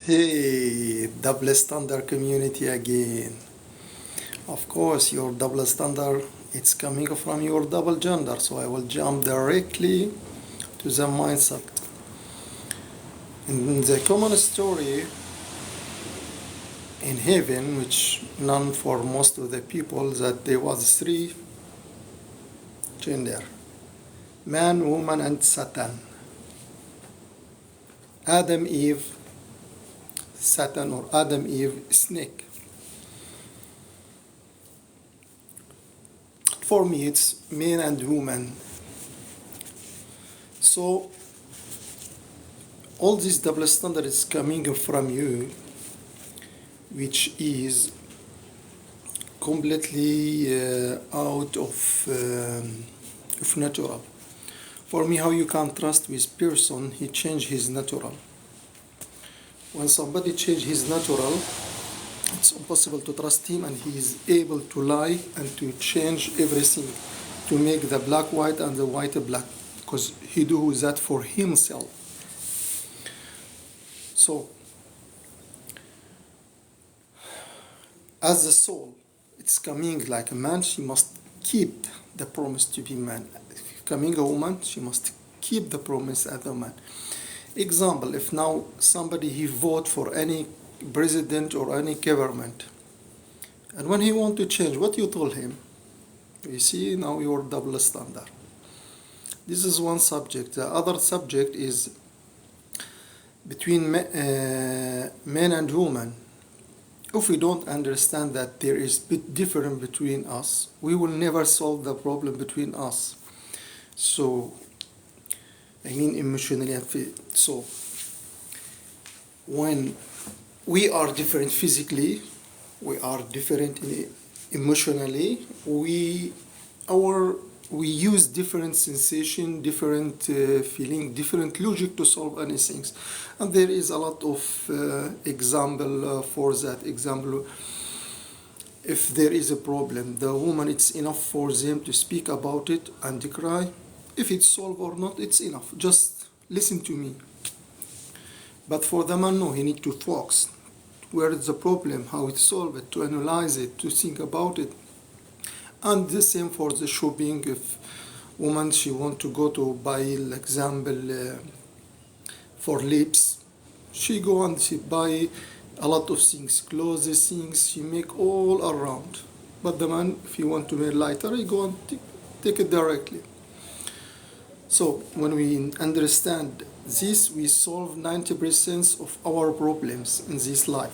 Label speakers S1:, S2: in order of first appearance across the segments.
S1: Hey, double standard community again. Of course, your double standard it's coming from your double gender, so I will jump directly to the mindset. In the common story in heaven, which known for most of the people, that there was three gender: man, woman, and Satan. Adam, Eve, Satan, or Adam, Eve, snake. For me, it's man and woman. So all this double standard is coming from you, which is completely out of natural. For me, how you can trust with person, he change his natural. When somebody change his natural, it's impossible to trust him, and he is able to lie and to change everything, to make the black white and the white black, because he do that for himself. So, as the soul, it's coming like a man, she must keep the promise to be man. Coming a woman, she must keep the promise as a man. Example, if now somebody he vote for any president or any government, and when he want to change, what you told him? You see, now your double standard. This is one subject. The other subject is between men and women. If we don't understand that there is bit different between us, we will never solve the problem between us. So, I mean emotionally and so when we are different physically, we are different emotionally, we use different sensation, different feeling, different logic to solve anything. And there is a lot of example for that. Example, if there is a problem, the woman, it's enough for them to speak about it and cry. If it's solved or not, it's enough. Just listen to me. But for the man, no, he need to focus. Where is the problem? How it's solved? To analyze it, to think about it. And the same for the shopping. If woman she want to go to buy, example, for lips, she go and she buy a lot of things, clothes, things she make all around. But the man, if you want to wear lighter, he go and take it directly. So when we understand this, we solve 90% of our problems in this life,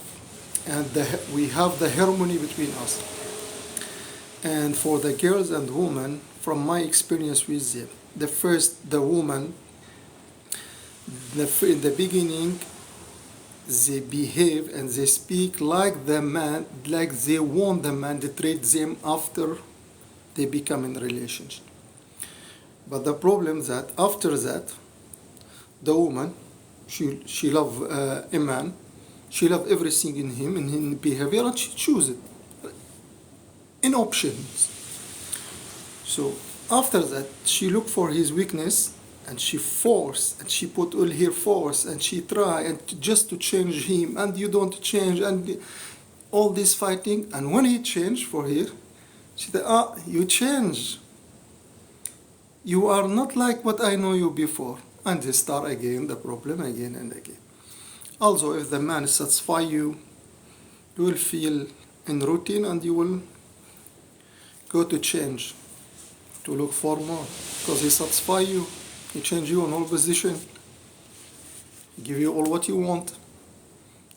S1: and we have the harmony between us. And for the girls and women, from my experience with them, the woman, in the beginning, they behave and they speak like the man, like they want the man to treat them after they become in a relationship. But the problem is that after that, the woman, she love a man, she love everything in him, in his behavior, and she choose it in options. So after that, she look for his weakness, and she force, and she put all her force, and she try and just to change him, and you don't change, and all this fighting. And when he change for her, she said, you change. You are not like what I know you before. And they start again the problem again and again. Also, if the man satisfy you, you will feel in routine and you will go to change, to look for more. Because he satisfy you, he change you in all position, he give you all what you want.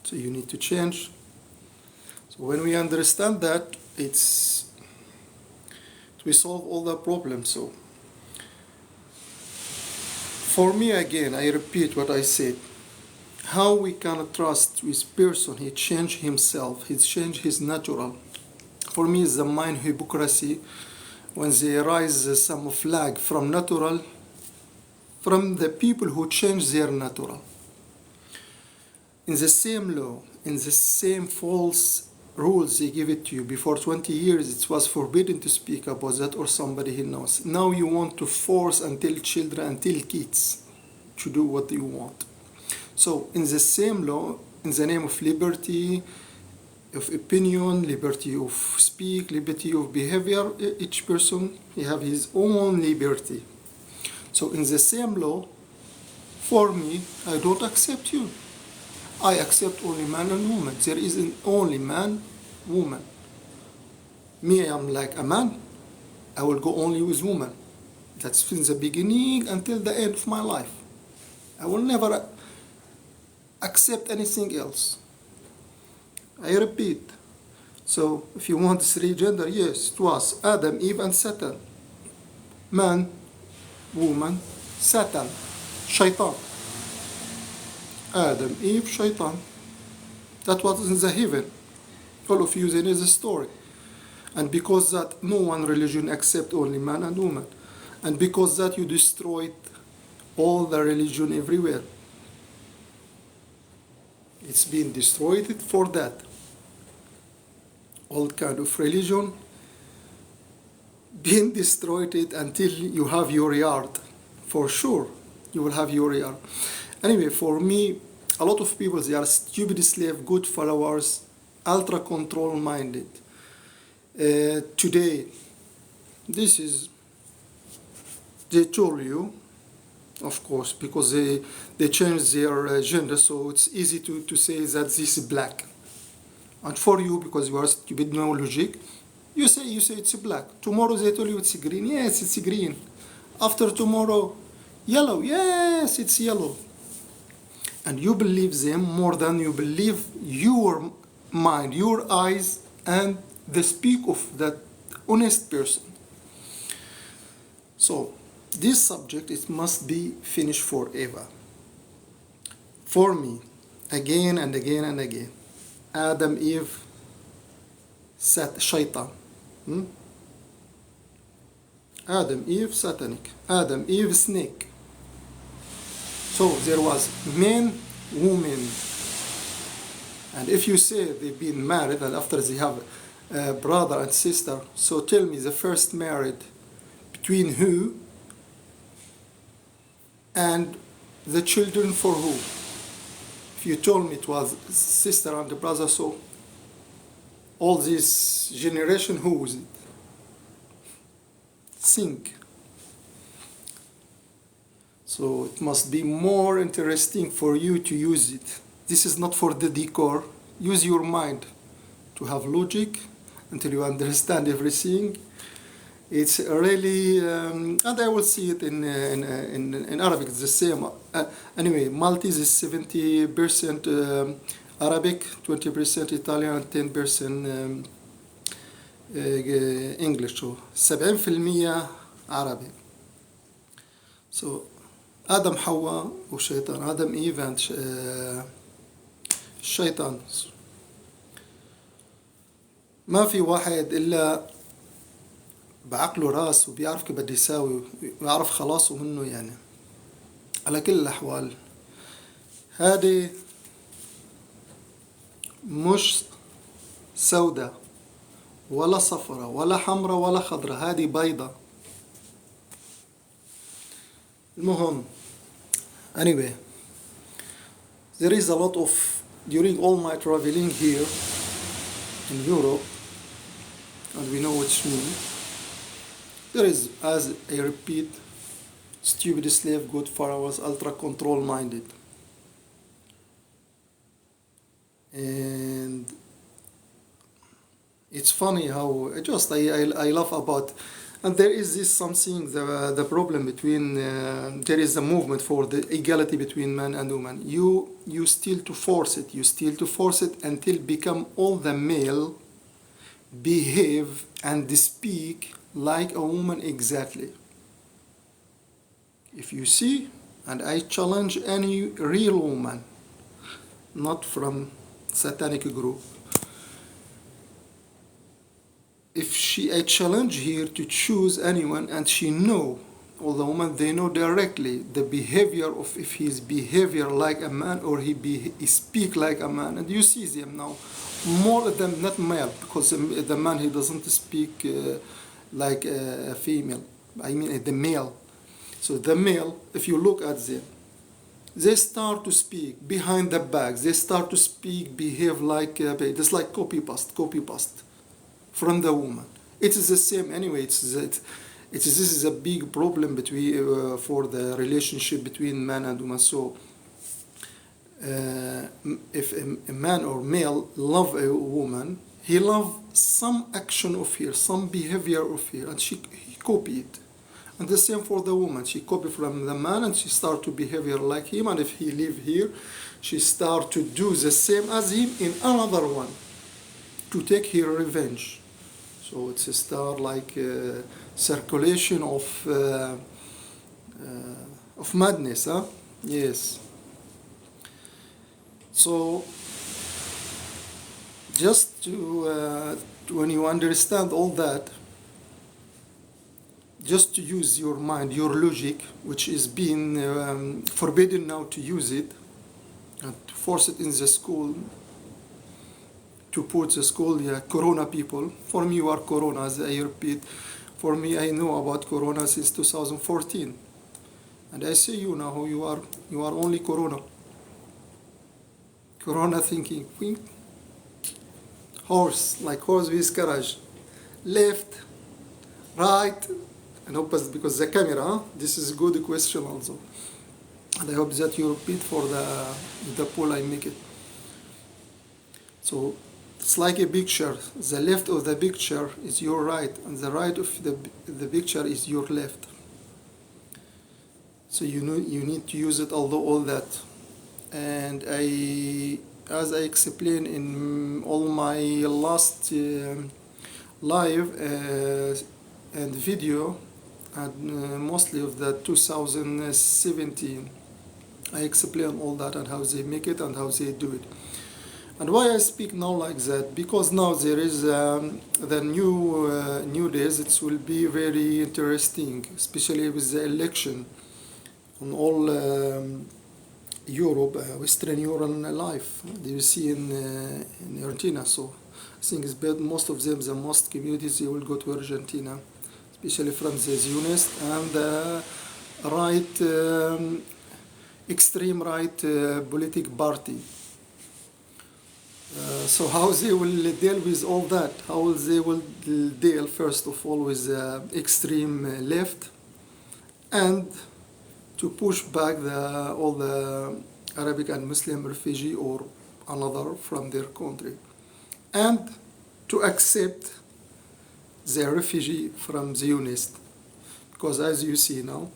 S1: So you need to change. So when we understand that, we solve all the problems. So for me, again, I repeat what I said. How we can trust with person, he changed himself, he changed his natural. For me, it's the mind hypocrisy when they raise some flag from natural, from the people who change their natural. In the same law, in the same false rules they give it to you. Before 20 years, it was forbidden to speak about that or somebody he knows. Now you want to force and tell children and tell kids to do what you want. So in the same law, in the name of liberty of opinion, liberty of speak, liberty of behavior. Each person, he have his own liberty. So in the same law, for me, I don't accept you. I accept only man and woman. There isn't only man, woman. Me, I am like a man. I will go only with woman. That's from the beginning until the end of my life. I will never accept anything else. I repeat. So if you want three gender, yes, it was Adam, Eve, and Satan. Man, woman, Satan, Shaitan. Adam, Eve, Shaitan. That was in the heaven. All of you, they know the story. And because that no one religion accept only man and woman. And because that you destroyed all the religion everywhere. It's been destroyed for that. All kind of religion being destroyed it until you have your yard. For sure, you will have your yard. Anyway, for me, a lot of people, they are stupid slave, good followers, ultra control minded. Today, this is, they told you, of course, because they changed their gender, so it's easy to say that this is black. And for you, because you are stupid, no logic, you say it's black. Tomorrow they tell you it's green, yes, it's green. After tomorrow, yellow, yes, it's yellow. And you believe them more than you believe your mind, your eyes, and the speak of that honest person. So, this subject, it must be finished forever. For me, again and again and again. Adam, Eve, Shaitan. Adam, Eve, satanic. Adam, Eve, snake. So there was men, women. And if you say they've been married and after they have a brother and sister, so tell me the first married between who? And the children for who? If you told me it was sister and the brother, so all this generation, who was it? Think. So it must be more interesting for you to use it. This is not for the decor. Use your mind to have logic until you understand everything. It's really, and I will see it in Arabic, it's the same. Anyway, Maltese is 70% Arabic, 20% Italian, and 10% English. So 70% عربي. So آدم حواء وشيطان. آدم إيف and الشيطان. ما في واحد إلا بعقله راس وبيعرف كيف بده يساوي ويعرف خلاصه منه يعني. على كل الأحوال هذه مش سوداء ولا صفرة ولا حمراء ولا خضراء، هذه بيضة. المهم anyway, there is a lot of, during all my traveling here in Europe, and we know what's mean, there is, as I repeat, stupid slave, good followers, ultra control minded. And it's funny how I laugh about, and there is this something, the problem between, there is a movement for the equality between man and woman. You still to force it until become all the male behave and speak like a woman exactly. If you see, and I challenge any real woman, not from satanic group, I challenge here to choose anyone, and she know, all the women, they know directly the behavior of, if he's behavior like a man or he speak like a man. And you see them now more than not male, because the man, he doesn't speak like a female, I mean the male. So the male, if you look at them, they start to speak behind the back. They start to speak, behave like it's like copy paste from the woman. It is the same anyway. This is a big problem between for the relationship between man and woman. So if a man or male love a woman, he love some action of her, some behavior of her, and he copy it. And the same for the woman. She copy from the man and she start to behavior like him. And if he live here, she start to do the same as him in another one to take her revenge. So it's a start like circulation of madness, huh? Yes. So just to when you understand all that, just to use your mind, your logic, which is being forbidden now to use it, and to force it in the school, to put the school, yeah, Corona people. For me, you are Corona, as I repeat. For me, I know about Corona since 2014. And I say you now, you are only Corona. Corona thinking, horse, like horse with courage. Left, right, and opposite, because the camera, huh? This is a good question also. And I hope that you repeat for the poll I make it. So it's like a picture. The left of the picture is your right, and the right of the picture is your left. So you need to use it, although all that. And as I explained in all my last live and video, and mostly of the 2017, I explain all that and how they make it and how they do it. And why I speak now like that? Because now there is the new days. It will be very interesting, especially with the election on all Europe, Western European life. You see in Argentina. So I think it's better, most of them, the most communities, they will go to Argentina, especially from the Zionist and the right, extreme right political party. So how they will deal with all that? How they will deal first of all with the extreme left, and to push back all the Arabic and Muslim refugee or another from their country, and to accept the refugee from Zionist, because as you see now,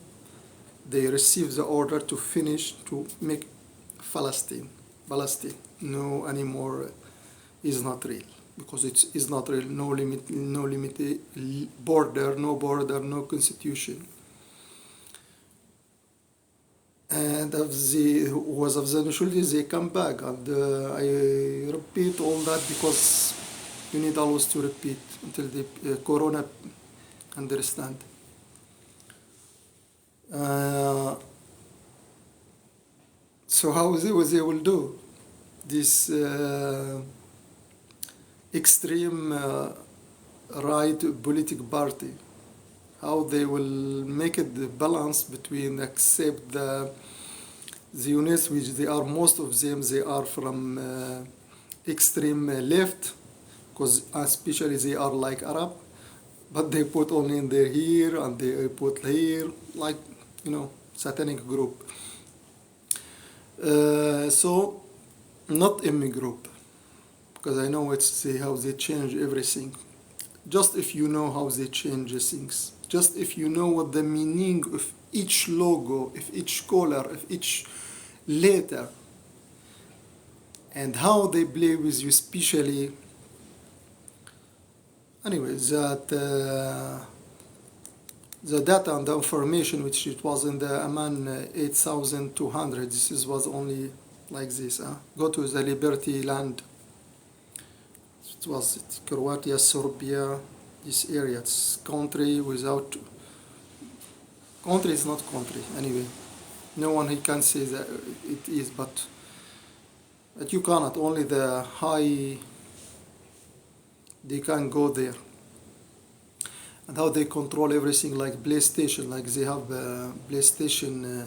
S1: they receive the order to finish, to make Palestine. No anymore is not real, because it is not real. No limit, border, no constitution. And of the neutrality, they come back, and I repeat all that because you need always to repeat until the Corona understand. So how they will do this extreme right political party? How they will make it the balance between accept the Zionists, which they are, most of them, they are from extreme left, because especially they are like Arab, but they put only in their here and they put here, like, satanic group. So not in group, because I know it's how they change everything. Just if you know how they change things, just if you know what the meaning of each logo, of each color, of each letter, and how they play with you, especially. Anyway, that the data and the information, which it was in the Amman 8200, this was only like this. Go to the Liberty Land. It was Croatia, Serbia, this area. It's country without... Country is not country, anyway. No one can say that it is, but you cannot. Only the high, they can go there. And how they control everything, like PlayStation, like they have PlayStation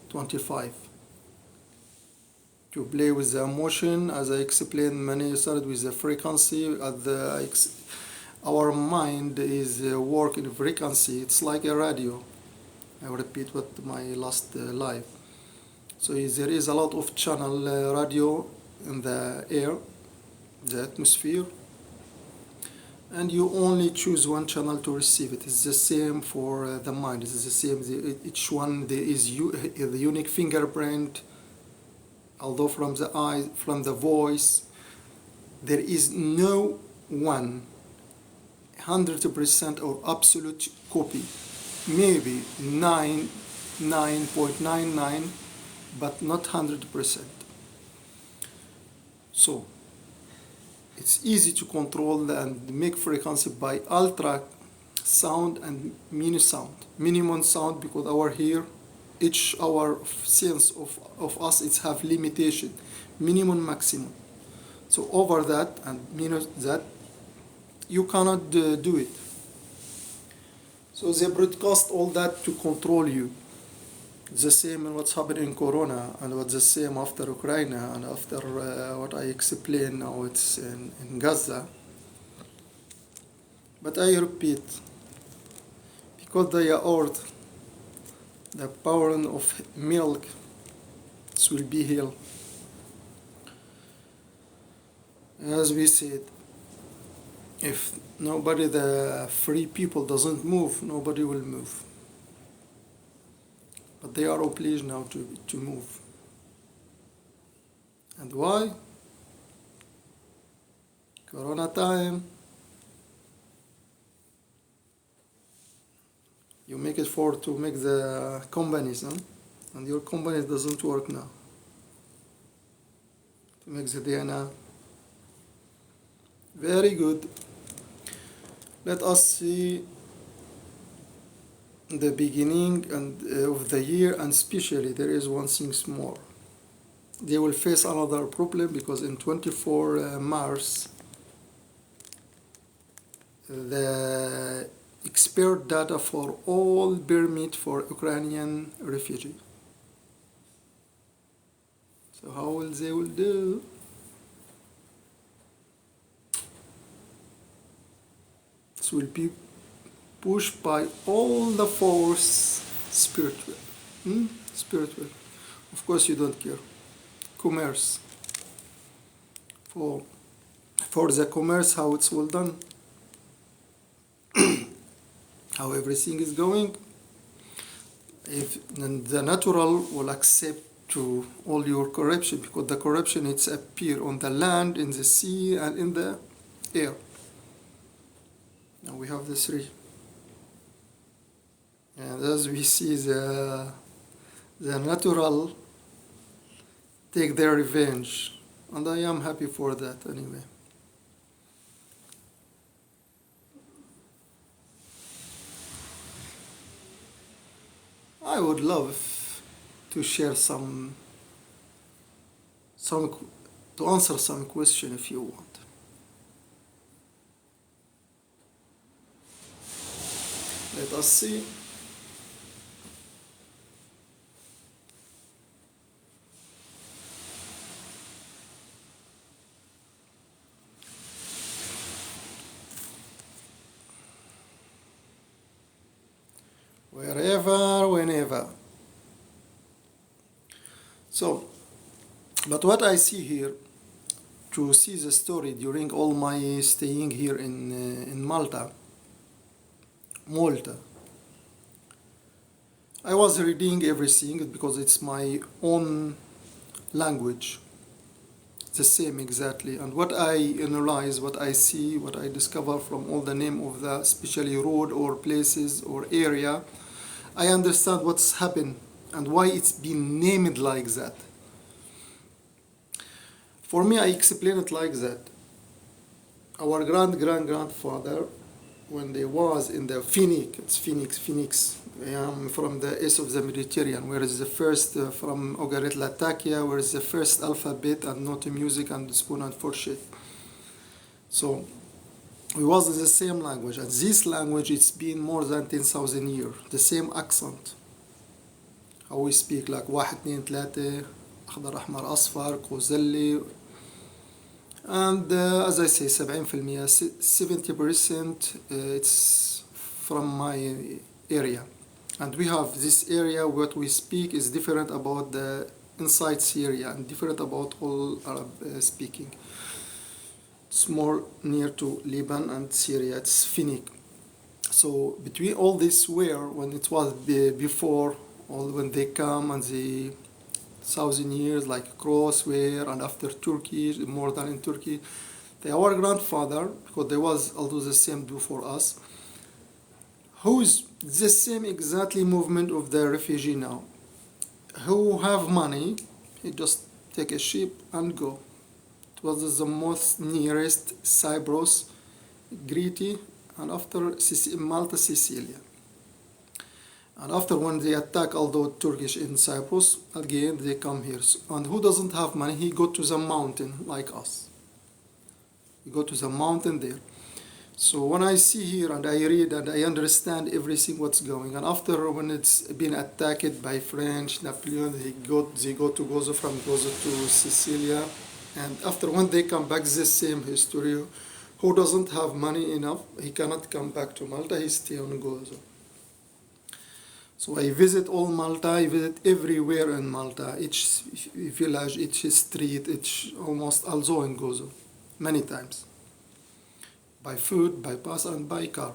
S1: 25. to play with the emotion. As I explained, many started with the frequency. Our mind is working frequency. It's like a radio. I repeat what my last live. So there is a lot of channel radio in the air, the atmosphere, and you only choose one channel to receive it. It's the same for the mind. It's the same. Each one there is the unique fingerprint. Although from the eyes, from the voice, there is no one 100% or absolute copy. Maybe 99.99, but not 100%. So it's easy to control and make frequency by ultra sound and mini sound. Minimum sound, because each our sense of us it's have limitation, minimum maximum. So over that and minus that, you cannot do it. So they broadcast all that to control you. The same in what's happening in Corona, and what's the same after Ukraine, and after what I explained now it's in Gaza. But I repeat, because they are the power of milk, this will be healed. As we said, if the free people doesn't move, nobody will move. But they are obliged now to move. And why? Corona time. You make it to make the companies, huh? And your company doesn't work now. To make the DNA. Very good. Let us see the beginning of the year, and especially there is one thing more. They will face another problem, because in 24 March the expired data for all permit for Ukrainian refugee. So how will they do? This will be pushed by all the force spiritual. Spiritual. Of course you don't care. Commerce. For the commerce, how it's well done. How everything is going. If the natural will accept to all your corruption, because the corruption it's appear on the land, in the sea, and in the air. Now we have the three. And as we see the natural take their revenge, and I am happy for that anyway. I would love to share some to answer some question if you want. Let us see. Wherever, whenever. So, but what I see here, to see the story during all my staying here in Malta, I was reading everything because it's my own language, the same exactly. And what I analyze, what I see, what I discover from all the name of the especially road or places or area, I understand what's happened and why it's been named like that. For me, I explain it like that. Our grandfather, when they was in the Phoenix, from the east of the Mediterranean, where is the first from Ugarit Latakia, where is the first alphabet and note music and spoon and forchet. So we was in the same language, and this language it's been more than 10,000 years, the same accent. How we speak like واحد اثنين ثلاثة أخضر أحمر أصفر كوزلي. And as I say 70% 70% it's from my area. And we have this area, what we speak is different about the inside Syria and different about all Arab speaking. It's more near to Lebanon and Syria, it's Finnic. So between all this where when it was before, all when they come and the 1,000 years like crossware and after Turkey, more than in Turkey, our grandfather, because there was although the same before us, who's the same exactly movement of the refugee now, who have money, he just take a ship and go. It was the most nearest Cyprus, Crete, and after Malta, Sicilia. And after when they attack although Turkish in Cyprus, again they come here. And who doesn't have money, he go to the mountain like us. We go to the mountain there. So when I see here and I read and I understand everything what's going, and after when it's been attacked by French, Napoleon, they go to Gozo, from Gozo to Sicilia, and after when they come back, the same history. Who doesn't have money enough, he cannot come back to Malta, he stay on Gozo. So I visit all Malta, I visit everywhere in Malta, each village, each street, each almost also in Gozo, many times. By foot, by bus, and by car.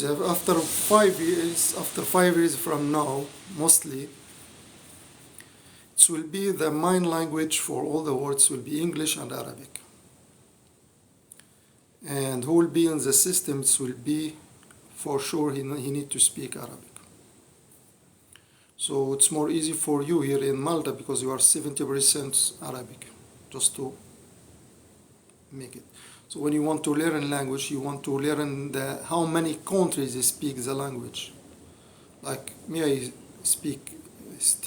S1: After 5 years from now, mostly, it will be the main language for all the words will be English and Arabic. And who will be in the systems will be, for sure, he need to speak Arabic. So it's more easy for you here in Malta because you are 70% Arabic, just to make it. So when you want to learn a language, you want to learn how many countries speak the language. Like me, I speak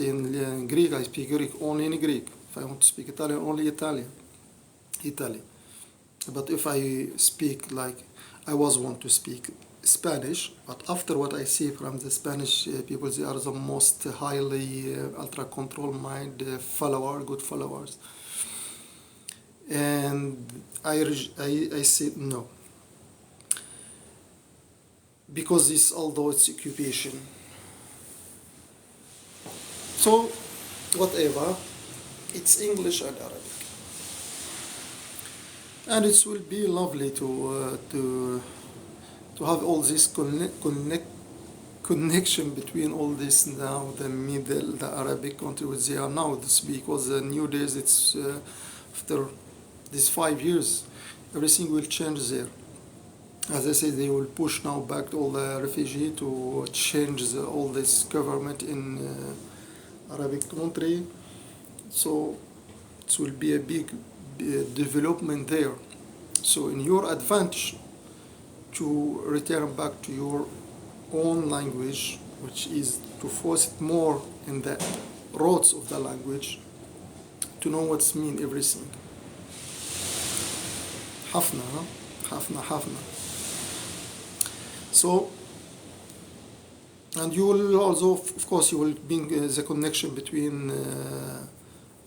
S1: in Greek, I speak Greek only in Greek. If I want to speak Italian, only Italy. But if I speak I want to speak Spanish, but after what I see from the Spanish people, they are the most highly ultra control mind good followers. And I said no, because although it's occupation. So whatever, it's English and Arabic. And it will be lovely to have all this connection between all this now, the Arabic country which they are now, because the new days, it's after these 5 years, everything will change there. As I said, they will push now back all the refugee to change all this government in Arabic country. So it will be a big development there. So in your advantage to return back to your own language, which is to force it more in the roots of the language, to know what's mean everything. Hafna. So, and you will also, of course, you will bring the connection between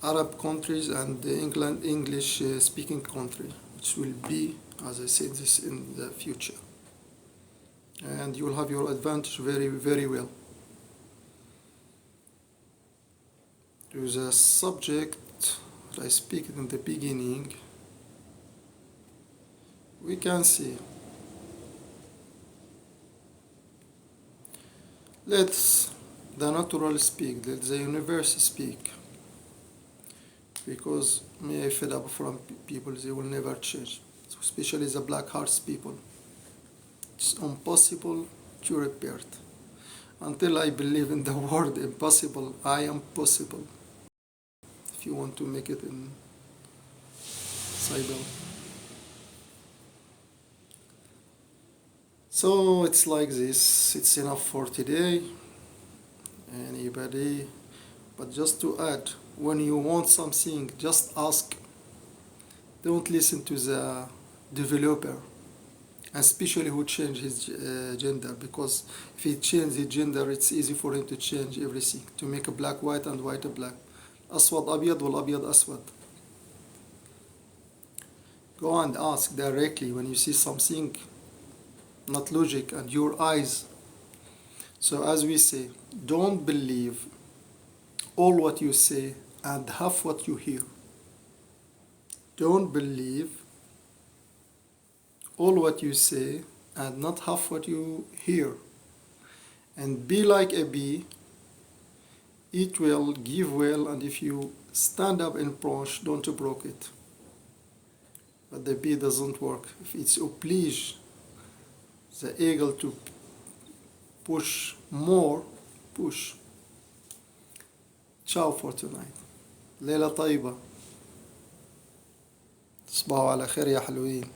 S1: Arab countries and the English speaking country, which will be, as I said, this in the future. And you will have your advantage very, very well. To the subject that I speak in the beginning, we can see. Let the natural speak, let the universe speak. Because me, I fed up from people, they will never change. So especially the black hearts people. It's impossible to repair it. Until I believe in the word impossible, I am possible. If you want to make it in Saibel. So it's like this. It's enough for today. Anybody? But just to add, when you want something, just ask. Don't listen to the developer. and especially who change his gender, because if he change his gender it's easy for him to change everything, to make a black white and white a black. أسود أبيض والأبيض أسود. Go and ask directly when you see something not logic and your eyes. So as we say, don't believe all what you say and half what you hear. Don't believe all what you say and not half what you hear. And be like a bee, eat well, give well, and if you stand up in branch, don't break it. But the bee doesn't work. If it's oblige the eagle to push more, push. Ciao for tonight. ليلة طيبة. تصبحوا على خير يا حلوين.